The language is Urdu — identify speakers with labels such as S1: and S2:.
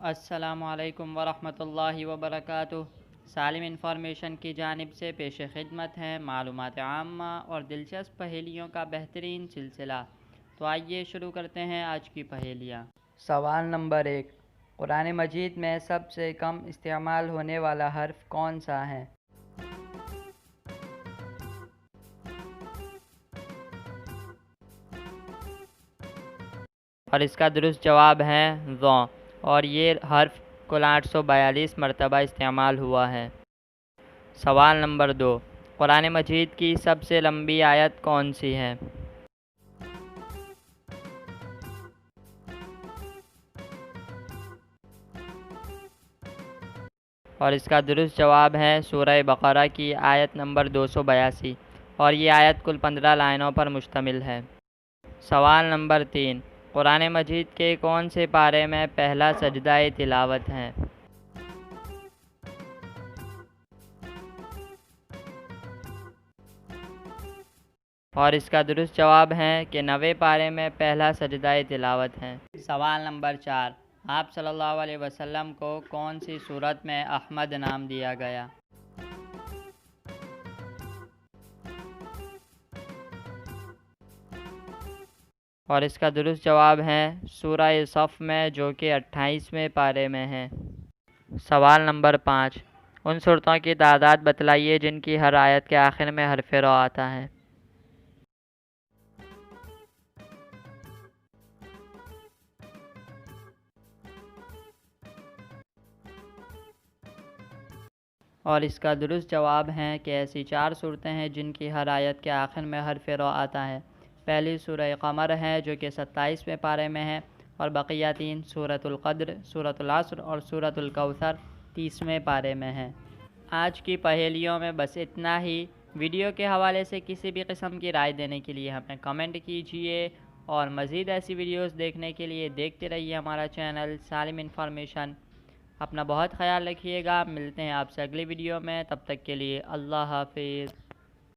S1: السلام علیکم ورحمۃ اللہ وبرکاتہ۔ سالم انفارمیشن کی جانب سے پیش خدمت ہے معلومات عامہ اور دلچسپ پہیلیوں کا بہترین سلسلہ۔ تو آئیے شروع کرتے ہیں آج کی پہیلیاں۔ سوال نمبر 1، قرآن مجید میں سب سے کم استعمال ہونے والا حرف کون سا ہے؟ اور اس کا درست جواب ہے ذ، اور یہ حرف کل 842 مرتبہ استعمال ہوا ہے۔ سوال نمبر 2، قرآن مجید کی سب سے لمبی آیت کون سی ہے؟ اور اس کا درست جواب ہے سورہ بقرہ کی آیت نمبر 282، اور یہ آیت کل 15 لائنوں پر مشتمل ہے۔ سوال نمبر 3، قرآن مجید کے کون سے پارے میں پہلا سجدہ تلاوت ہے؟ اور اس کا درست جواب ہے کہ 90 پارے میں پہلا سجدہ تلاوت ہے۔ سوال نمبر 4، آپ صلی اللہ علیہ وسلم کو کون سی سورت میں احمد نام دیا گیا؟ اور اس کا درست جواب ہے سورہ صف میں، جو کہ 28ویں پارے میں ہے۔ سوال نمبر 5، ان صورتوں کی تعداد بتلائیے جن کی ہر آیت کے آخر میں حرف رو آتا ہے۔ اور اس کا درست جواب ہے کہ ایسی 4 صورتیں ہیں جن کی ہر آیت کے آخر میں حرف رو آتا ہے۔ پہلی سورہ قمر ہے جو کہ 27ویں پارے میں ہے، اور بقیہ 3 سورۃ القدر، سورۃ العصر اور سورۃ الکوثر 30ویں پارے میں ہیں۔ آج کی پہیلیوں میں بس اتنا ہی۔ ویڈیو کے حوالے سے کسی بھی قسم کی رائے دینے کے لیے ہمیں کمنٹ کیجیے، اور مزید ایسی ویڈیوز دیکھنے کے لیے دیکھتے رہیے ہمارا چینل سالم انفارمیشن۔ اپنا بہت خیال رکھیے گا، ملتے ہیں آپ سے اگلی ویڈیو میں، تب تک کے لیے اللہ حافظ۔